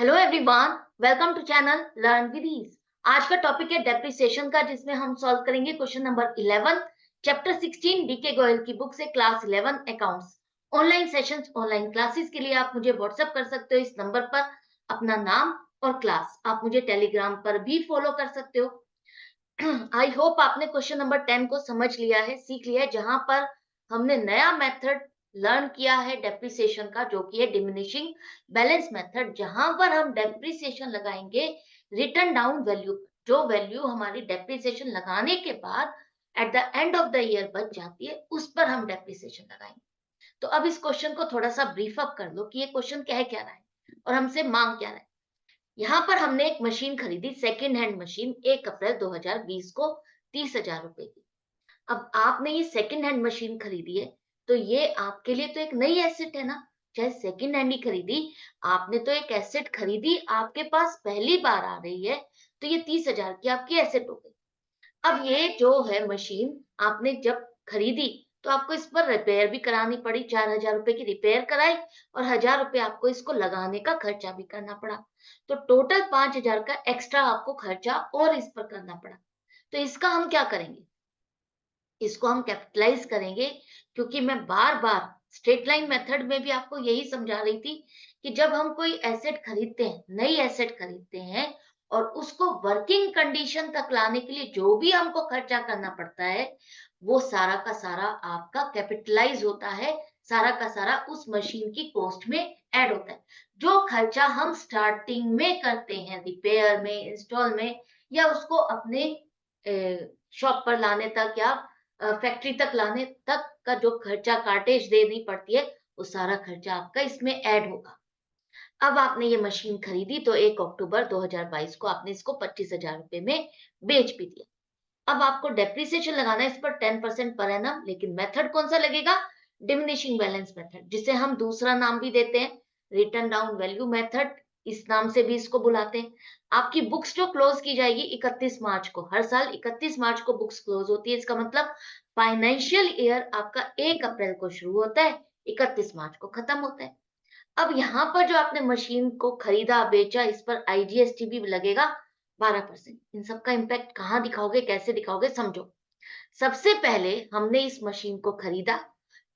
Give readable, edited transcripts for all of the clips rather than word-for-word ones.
Hello everyone, welcome to channel learn with ease. आज का topic है डेप्रिसिएशन का, जिसमें हम सॉल्व करेंगे question number 11 chapter 16 D K Goyal की बुक से, class 11 accounts. Online sessions, online classes के लिए आप मुझे व्हाट्सएप कर सकते हो इस नंबर पर, अपना नाम और क्लास। आप मुझे टेलीग्राम पर भी फॉलो कर सकते हो। आई होप आपने क्वेश्चन नंबर 10 को समझ लिया है, सीख लिया है, जहां पर हमने नया मेथड लर्न किया है डेप्रिसिएशन का, जो कि है डिमिनिशिंग बैलेंस मेथड, जहां पर हम डेप्रिसिएशन लगाएंगे रिटर्न डाउन वैल्यू। जो वैल्यू हमारी डेप्रिसिएशन लगाने के बाद at the end of the year बच जाती है, उस पर हम डेप्रिसिएशन लगाएंगे। तो अब इस क्वेश्चन को थोड़ा सा ब्रीफ अप कर लो कि ये क्वेश्चन कह क्या रहा है और हमसे मांग क्या रहा है। यहाँ पर हमने एक मशीन खरीदी, सेकेंड हैंड मशीन, 1 अप्रैल 2020 को 30,000 रुपए की। अब आपने ये सेकेंड हैंड मशीन खरीदी है, तो ये आपके लिए तो एक नई एसेट है ना। चाहे सेकेंड हैंड ही खरीदी, आपने तो एक एसेट खरीदी, आपके पास पहली बार आ रही है, तो ये 30,000 की आपकी एसेट हो गई। अब ये जो है मशीन, आपने जब खरीदी तो आपको इस पर रिपेयर भी करानी पड़ी, 4,000 रुपए की रिपेयर कराई और 1,000 रुपए आपको इसको लगाने का खर्चा भी करना पड़ा। तो टोटल 5,000 का एक्स्ट्रा आपको खर्चा और इस पर करना पड़ा। तो इसका हम क्या करेंगे, इसको हम कैपिटलाइज करेंगे, क्योंकि मैं बार बार स्ट्रेट लाइन मेथड में भी आपको यही समझा रही थी कि जब हम कोई एसेट खरीदते हैं, नई एसेट खरीदते हैं, और उसको वर्किंग कंडीशन तक लाने के लिए जो भी हमको खर्चा करना पड़ता है, वो सारा का सारा आपका कैपिटलाइज होता है, सारा का सारा उस मशीन की कॉस्ट में ऐड होता है। जो खर्चा हम स्टार्टिंग में करते हैं, रिपेयर में, इंस्टॉल में, या उसको अपने शॉप पर लाने तक, या फैक्ट्री तक लाने तक का जो खर्चा कार्टेज देनी पड़ती है, वो सारा खर्चा आपका इसमें ऐड होगा। अब आपने ये मशीन खरीदी तो 1 अक्टूबर 2022 को आपने इसको 25,000 रुपए में बेच भी दिया। अब आपको डेप्रिसिएशन लगाना है इस पर 10% पर एनम, लेकिन मेथड कौन सा लगेगा? डिमिनिशिंग बैलेंस मेथड, जिसे हम दूसरा नाम भी देते हैं रिटर्न डाउन वैल्यू मेथड, इस नाम से भी इसको बुलाते हैं। आपकी बुक्स जो क्लोज की जाएगी 31 मार्च को, हर साल 31 मार्च को बुक्स क्लोज होती है। इसका मतलब फाइनेंशियल ईयर आपका 1 अप्रैल को शुरू होता है, 31 मार्च को खत्म होता है। अब यहाँ पर जो आपने मशीन को खरीदा, बेचा, इस पर आईजीएसटी भी लगेगा 12%। इन सब का इम्पैक्ट कहाँ दिखाओगे, कैसे दिखाओगे, समझो। सबसे पहले हमने इस मशीन को खरीदा,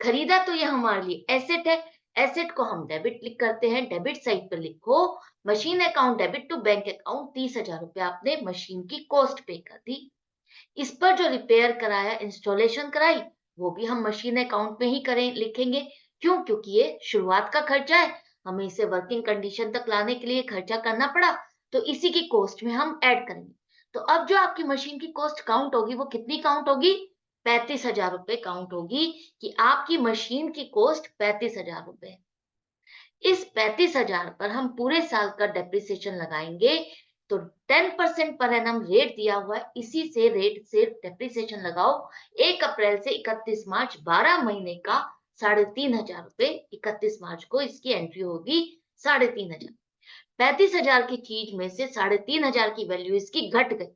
खरीदा तो ये हमारे लिए एसेट है। एसेट को हम डेबिट लिख करते हैं, डेबिट साइड पर लिखो machine account debit to bank account, 30,000 रुपए आपने मशीन की कॉस्ट पे कर दी। इस पर जो रिपेयर कराया, इंस्टॉलेशन कराई, वो भी हम मशीन अकाउंट में ही करें, लिखेंगे। क्यों? क्योंकि ये शुरुआत का खर्चा है, हमें इसे वर्किंग कंडीशन तक लाने के लिए खर्चा करना पड़ा, तो इसी की कॉस्ट में हम ऐड करेंगे। तो अब जो आपकी मशीन की कॉस्ट काउंट होगी, वो कितनी काउंट होगी? 35,000 रुपए काउंट होगी, कि आपकी मशीन की कॉस्ट 35,000 रुपए है। इस 35,000 पर हम पूरे साल का डेप्रिसिएशन लगाएंगे, तो 10% पर एनम रेट दिया हुआ है, इसी से रेट से डेप्रिसिएशन लगाओ। 1 अप्रैल से 31 मार्च, 12 महीने का 3,500 रुपए, 31 मार्च को इसकी एंट्री होगी 3,500। 35,000 की चीज में से 3,500 की वैल्यू इसकी घट गई।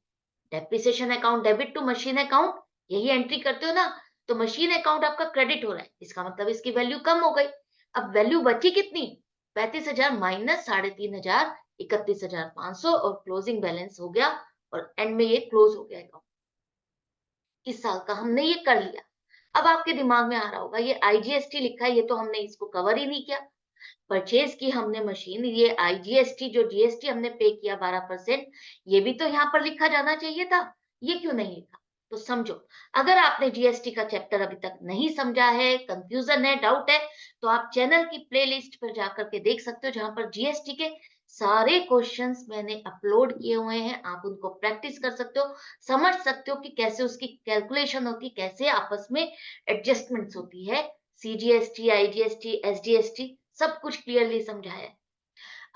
Depreciation account debit to machine account, यही एंट्री करते हो ना, तो मशीन अकाउंट आपका क्रेडिट हो रहा है, इसका मतलब इसकी वैल्यू कम हो गई। अब वैल्यू बची कितनी? 35,000 माइनस 3,500, 31,500, और क्लोजिंग बैलेंस हो गया, और एंड में ये क्लोज हो गया अकाउंट। इस साल का हमने ये कर लिया। अब आपके दिमाग में आ रहा होगा, ये आईजीएसटी लिखा है, ये तो हमने इसको कवर ही नहीं किया। परचेज की हमने मशीन, ये आईजीएसटी जो जीएसटी हमने पे किया 12%, ये भी तो यहाँ पर लिखा जाना चाहिए था, ये क्यों नहीं लिखा? तो समझो, अगर आपने जीएसटी का चैप्टर अभी तक नहीं समझा है, कंफ्यूजन है, डाउट है, तो आप चैनल की प्लेलिस्ट पर जाकर के देख सकते हो, जहां पर जीएसटी के सारे क्वेश्चंस मैंने अपलोड किए हुए हैं। आप उनको प्रैक्टिस कर सकते हो, समझ सकते हो कि कैसे उसकी कैलकुलेशन होती है, कैसे आपस में एडजस्टमेंट्स होती है, सीजीएसटी, आईजीएसटी, एसजीएसटी, सब कुछ क्लियरली समझाया है।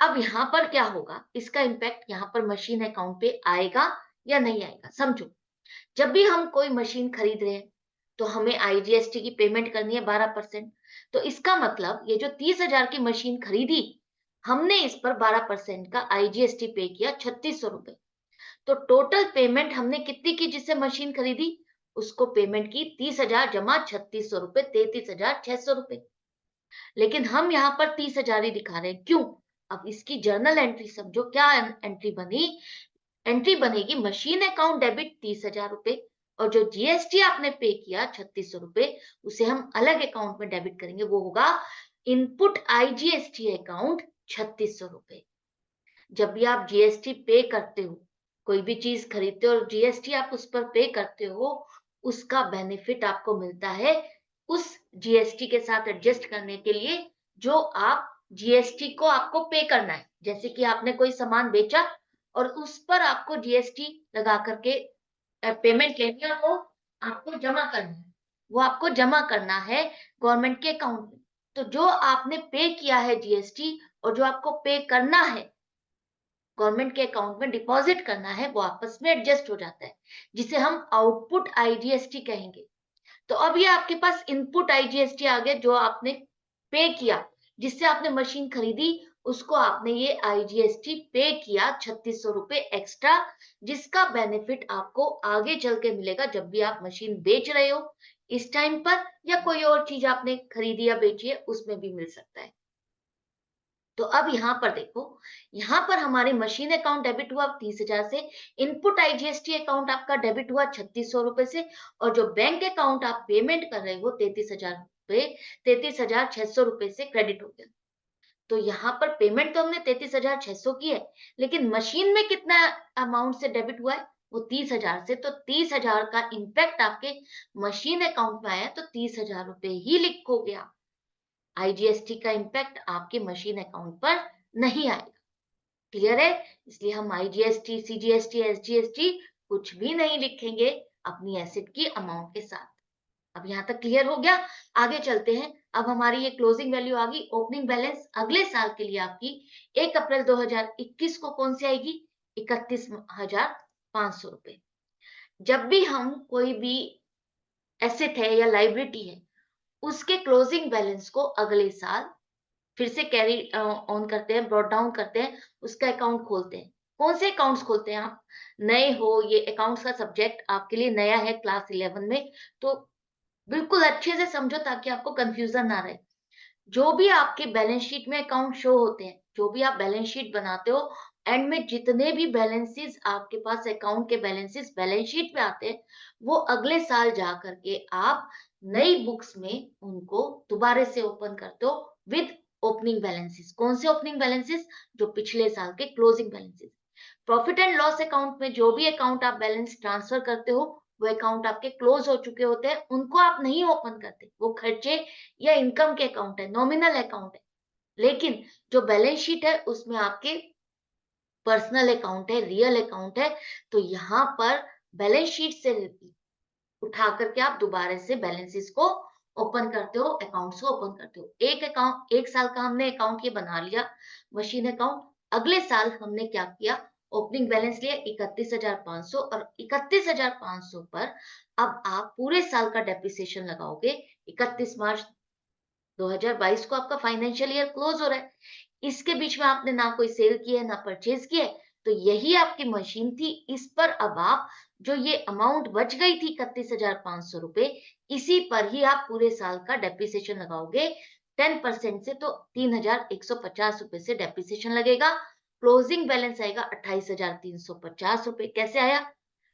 अब यहाँ पर क्या होगा, इसका इम्पैक्ट यहाँ पर मशीन अकाउंट पे आएगा या नहीं आएगा, समझो। जब भी हम कोई मशीन खरीद रहे हैं, तो हमें आईजीएसटी की पेमेंट करनी है 12%। तो इसका मतलब ये जो 30,000 की मशीन खरीदी, हमने इस पर 12% का आईजीएसटी पे किया, 3,600 रुपए। तो टोटल पेमेंट हमने कितनी की, जिससे मशीन खरीदी, उसको पेमेंट की 30,000 जमा 3,600 रुपए, 33,600 रुपए। लेकिन हम यहाँ पर 30,000 ही दिखा रहे हैं, क्यों? अब इसकी जर्नल एंट्री समझो, क्या एंट्री बनी? एंट्री बनेगी मशीन अकाउंट डेबिट 30,000 रुपए, और जो जीएसटी आपने पे किया 3600 रुपए, उसे हम अलग अकाउंट में डेबिट करेंगे, वो होगा इनपुट आईजीएसटी अकाउंट 3600 रुपए। जब भी आप जीएसटी पे करते हो, कोई भी चीज खरीदते हो और जीएसटी आप उस पर पे करते हो, उसका बेनिफिट आपको मिलता है उस जीएसटी के साथ एडजस्ट करने के लिए जो आप जीएसटी को आपको पे करना है। जैसे कि आपने कोई सामान बेचा और उस पर आपको जीएसटी लगा करके पेमेंट लेनी है, और वो आपको जमा करना है, वो आपको जमा करना है गवर्नमेंट के अकाउंट में। तो जो आपने पे किया है जीएसटी और जो आपको पे करना है गवर्नमेंट के अकाउंट में डिपॉजिट करना है, वो आपस में एडजस्ट हो जाता है, जिसे हम आउटपुट आईजीएसटी कहेंगे। तो अब ये आपके पास इनपुट आईजीएसटी आ गया, जो आपने पे किया, जिससे आपने मशीन खरीदी, उसको आपने ये आईजीएसटी पे किया 3600 रुपए एक्स्ट्रा, जिसका बेनिफिट आपको आगे चल के मिलेगा जब भी आप मशीन बेच रहे हो इस टाइम पर, या कोई और चीज आपने खरीदी या बेची है उसमें भी मिल सकता है। तो अब यहाँ पर देखो, यहाँ पर हमारे मशीन अकाउंट डेबिट हुआ 30,000 से, इनपुट आईजीएसटी अकाउंट आपका डेबिट हुआ 3600 रुपए से, और जो बैंक अकाउंट आप पेमेंट कर रहे हो 33,000 रुपए, 33,600 रुपए से क्रेडिट हो गया। तो यहाँ पर पेमेंट तो हमने 33,600 की है, लेकिन मशीन में कितना अमाउंट से डेबिट हुआ है? वो 30,000 से। तो 30,000 का इम्पैक्ट आपके मशीन अकाउंट में आया, तो 30,000 रुपए ही लिखोगे आप। आईजीएसटी का इम्पैक्ट आपके मशीन अकाउंट पर नहीं आएगा। क्लियर है? इसलिए हम आईजीएसटी, सीजीएसटी, एसजीएसटी कुछ भी नहीं लिखेंगे अपनी एसेट की अमाउंट के साथ। अब यहाँ तक क्लियर हो गया? आगे चलते हैं। अब हमारी ये क्लोजिंग वैल्यू आ गई। ओपनिंग बैलेंस अगले साल के लिए आपकी 1 अप्रैल 2021 को कौन सी आएगी? 31,500 रुपए। जब भी हम कोई भी एसेट है या लाइबिलिटी है, उसके क्लोजिंग बैलेंस को अगले साल फिर से कैरी ऑन करते हैं, ब्रॉट डाउन करते हैं, उसका अकाउंट खोलते हैं। कौन से अकाउंट्स खोलते हैं आप? नए हो, ये अकाउंट्स का सब्जेक्ट आपके लिए नया है क्लास 11 में, तो बिल्कुल अच्छे से समझो ताकि आपको कंफ्यूजन ना रहे। जो भी आपके बैलेंस शीट में अकाउंट शो होते हैं, जो भी आप बैलेंस शीट बनाते हो, एंड में जितने भी बैलेंसेस आपके पास अकाउंट के बैलेंसेस बैलेंस शीट पे आते हैं, वो अगले साल जा करके आप नई बुक्स में उनको दोबारा से ओपन करते हो विद ओपनिंग बैलेंसेस। कौन से ओपनिंग बैलेंसेस? जो पिछले साल के closing balances. Profit and loss account में जो भी अकाउंट आप बैलेंस ट्रांसफर करते हो, वो अकाउंट आपके क्लोज हो चुके होते हैं, उनको आप नहीं ओपन करते, वो खर्चे या इनकम के अकाउंट है, नॉमिनल अकाउंट है। लेकिन जो बैलेंस शीट है उसमें आपके पर्सनल अकाउंट है, रियल अकाउंट है, तो यहाँ पर बैलेंस शीट से उठा करके आप दोबारा से बैलेंसेस को ओपन करते हो, अकाउंट्स को ओपन करते हो। एक अकाउंट, एक साल का हमने अकाउंट ये बना लिया, मशीन अकाउंट। अगले साल हमने क्या किया? ओपनिंग बैलेंस लिया 31,500, और 31,500 पर अब आप पूरे साल का डेप्रिसिएशन लगाओगे। 31 मार्च 2022 को आपका फाइनेंशियल ईयर क्लोज हो रहा है। इसके बीच में आपने ना कोई सेल की है ना परचेज की है, तो यही आपकी मशीन थी। इस पर अब आप जो ये अमाउंट बच गई थी 31,500 रुपए, इसी पर ही आप पूरे साल का डेप्रिसिएशन लगाओगे 10% से, तो 3,150 रुपए से डेप्रिसिएशन लगेगा। क्लोजिंग बैलेंस आएगा 28,350 रुपए। कैसे आया?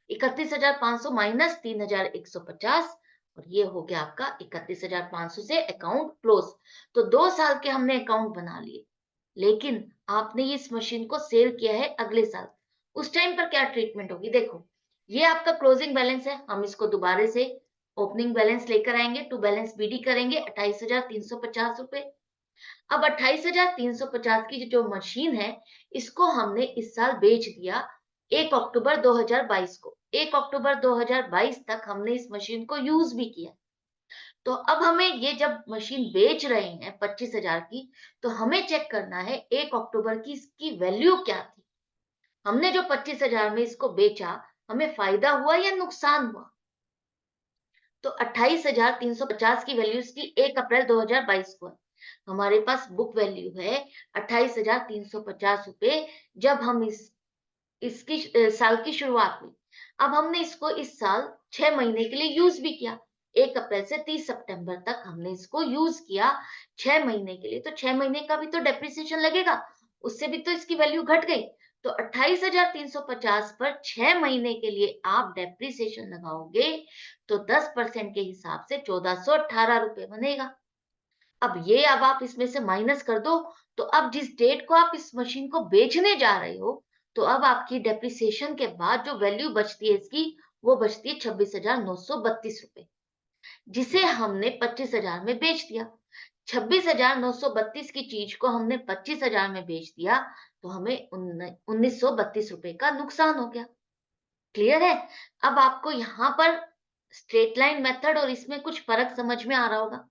31,500 माइनस 3,150, और ये हो गया आपका 31,500 से अकाउंट क्लोज। तो 2 साल के हमने अकाउंट बना लिए, लेकिन आपने इस मशीन को सेल किया है अगले साल। उस टाइम पर क्या ट्रीटमेंट होगी? देखो, ये आपका क्लोजिंग बैलेंस है, हम इसको दोबारा से ओपनिंग बैलेंस लेकर आएंगे, टू बैलेंस बीडी करेंगे 28,350 रुपए। अब 28,350 की जो मशीन है, इसको हमने इस साल बेच दिया 1 अक्टूबर 2022 को। 1 अक्टूबर 2022 तक हमने इस मशीन को यूज भी किया। तो अब हमें ये जब मशीन बेच रहे हैं 25,000 की, तो हमें चेक करना है 1 अक्टूबर की इसकी वैल्यू क्या थी। हमने जो 25,000 में इसको बेचा, हमें फायदा हुआ या नुकसान हुआ? तो 28,350 की वैल्यू इसकी 1 अप्रैल 2022 को है। हमारे पास बुक वैल्यू है 28,350 रुपए, जब हम इसकी साल की शुरुआत में। अब हमने इसको इस साल 6 महीने के लिए यूज भी किया। 1 अप्रैल से 30 सितंबर तक हमने इसको यूज किया 6 महीने के लिए, तो 6 महीने का भी तो डेप्रिसिएशन लगेगा। उससे भी तो इसकी वैल्यू घट गई। तो 28,350 पर 6 महीने के लिए आप डेप्रिसिएशन लगाओगे तो 10% के हिसाब से 1418 रुपए बनेगा। अब आप इसमें से माइनस कर दो, तो अब जिस डेट को आप इस मशीन को बेचने जा रहे हो, तो अब आपकी डेप्रिसिएशन के बाद जो वैल्यू बचती है इसकी, वो बचती है 26,932 रुपए, जिसे हमने 25,000 में बेच दिया। 26,932 की चीज को हमने 25,000 में बेच दिया, तो हमें 1932 रुपए का नुकसान हो गया। क्लियर है? अब आपको यहाँ पर स्ट्रेट लाइन मेथड और इसमें कुछ फर्क समझ में आ रहा होगा।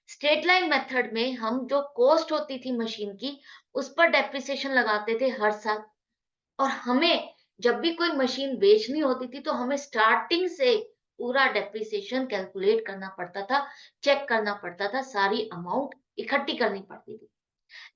स्ट्रेट लाइन मेथड में हम जो कॉस्ट होती थी मशीन की, उस पर डेप्रिसिएशन लगाते थे हर साल, और हमें जब भी कोई मशीन बेचनी होती थी तो हमें स्टार्टिंग से पूरा डेप्रिसिएशन कैलकुलेट करना पड़ता था, चेक करना पड़ता था, सारी अमाउंट इकट्ठी करनी पड़ती थी।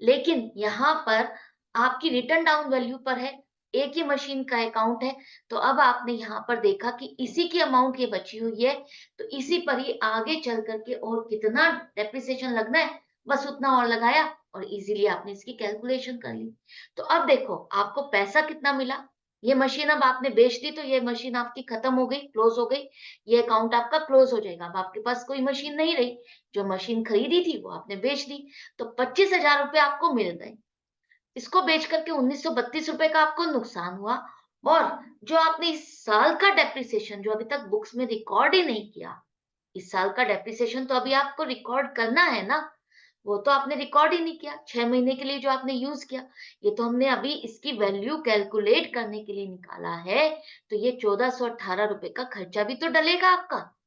लेकिन यहाँ पर आपकी रिटर्न डाउन वैल्यू पर है, एक ही मशीन का अकाउंट है, तो अब आपने यहाँ पर देखा कि इसी की अमाउंट ये बची हुई है, तो इसी पर ही आगे चल करके और कितना डेप्रिसिएशन लगना है, बस उतना और लगाया और इजीली आपने इसकी कैलकुलेशन कर ली। तो अब देखो आपको पैसा कितना मिला। ये मशीन अब आपने बेच दी, तो ये मशीन आपकी खत्म हो गई, क्लोज हो गई, ये अकाउंट आपका क्लोज हो जाएगा। अब आपके पास कोई मशीन नहीं रही, जो मशीन खरीदी थी वो आपने बेच दी, तो 25,000 रुपए आपको मिल गए। इसको बेच करके 1932 रुपए का आपको नुकसान हुआ, और जो आपने इस साल का डेप्रिसिएशन जो अभी तक बुक्स में रिकॉर्ड ही नहीं किया, इस साल का डेप्रिसिएशन तो अभी आपको रिकॉर्ड करना है ना, वो तो आपने रिकॉर्ड ही नहीं किया। 6 महीने के लिए जो आपने यूज किया, ये तो हमने अभी इसकी वैल्यू कैलकुलेट करने के लिए निकाला है, तो ये 1418 रुपए का खर्चा भी तो डलेगा आपका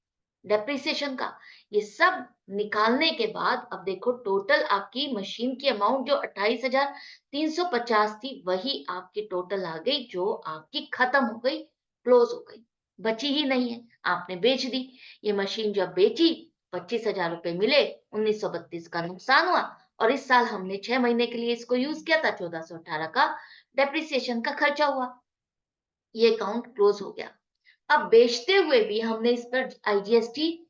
डेप्रिसिएशन का। ये सब निकालने के बाद अब देखो टोटल आपकी मशीन की अमाउंट जो 28,350 थी, वही आपकी टोटल आ गई, जो आपकी खत्म हो गई, क्लोज हो गई, बची ही नहीं है, आपने बेच दी। ये मशीन जब बेची, 25,000 रुपए मिले, 1932 का नुकसान हुआ, और इस साल हमने 6 महीने के लिए इसको यूज किया था, 1418 का डेप्रिसिएशन का खर्चा हुआ, ये अकाउंट क्लोज हो गया। अब बेचते हुए भी हमने इस पर आईजीएसटी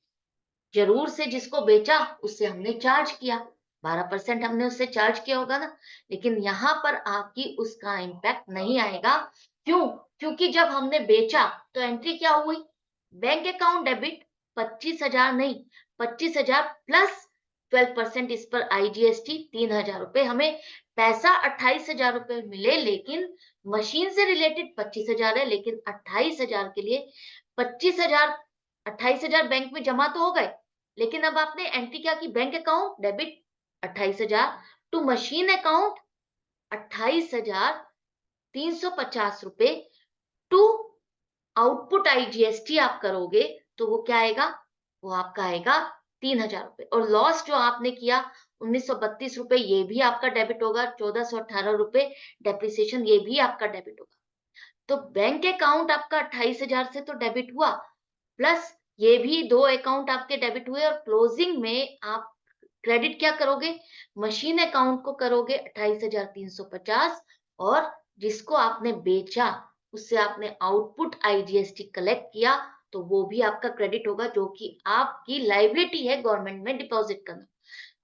जरूर से जिसको बेचा उससे हमने चार्ज किया, 12% हमने उससे चार्ज किया होगा ना। लेकिन यहाँ पर आपकी उसका इम्पैक्ट नहीं आएगा। क्यों? क्योंकि जब हमने बेचा तो एंट्री क्या हुई, बैंक अकाउंट डेबिट 25,000 नहीं, 25,000 प्लस 12% इस पर आईजीएसटी 3,000 रुपए, हमें पैसा 28,000 रुपए मिले, लेकिन मशीन से रिलेटेड 25,000 है, लेकिन 28,000 के लिए 25,000, 28,000 बैंक में जमा तो हो गए, लेकिन अब आपने एंट्री क्या की, bank account debit 28,000 to machine account 28,350 रुपए टू आउटपुट आईजीएसटी आप करोगे, तो वो क्या आएगा, वो आपका आएगा 3,000 रुपए। और लॉस जो आपने किया 1932 रुपए, ये भी आपका डेबिट होगा। 1418 रुपए डेप्रिसिएशन, ये भी आपका डेबिट होगा। तो बैंक अकाउंट आपका 28,000 से तो डेबिट हुआ, प्लस ये भी दो अकाउंट आपके डेबिट हुए, और क्लोजिंग में आप क्रेडिट क्या करोगे, मशीन अकाउंट को करोगे 28,350, और जिसको आपने बेचा उससे आपने आउटपुट आईजीएसटी कलेक्ट किया, तो वो भी आपका क्रेडिट होगा, जो कि आपकी लाइबिलिटी है गवर्नमेंट में डिपॉजिट करना।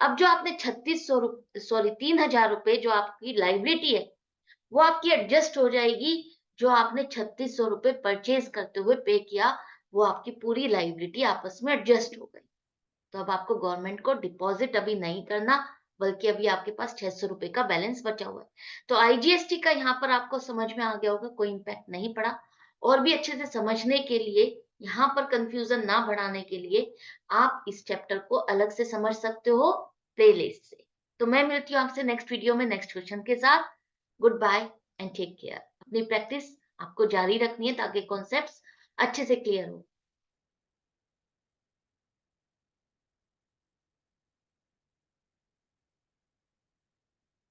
अब जो आपने 3,000 रुपए जो आपकी लाइबिलिटी है, वो आपकी एडजस्ट हो जाएगी। जो आपने 3,600 रुपए परचेज करते हुए पे किया, वो आपकी पूरी लाइबिलिटी आपस में एडजस्ट हो गई। तो अब आपको गवर्नमेंट को डिपॉजिट अभी नहीं करना, बल्कि अभी आपके पास 600 रुपए का बैलेंस बचा हुआ है। तो आईजीएसटी का यहाँ पर आपको समझ में आ गया होगा, कोई इम्पैक्ट नहीं पड़ा। और भी अच्छे से समझने के लिए, यहाँ पर कंफ्यूजन ना बढ़ाने के लिए, आप इस चैप्टर को अलग से समझ सकते हो प्लेलिस्ट से। तो मैं मिलती हूँ आपसे नेक्स्ट वीडियो में नेक्स्ट क्वेश्चन के साथ। Goodbye and take care. अपनी प्रैक्टिस आपको जारी रखनी है ताकि कॉन्सेप्ट्स अच्छे से क्लियर हो।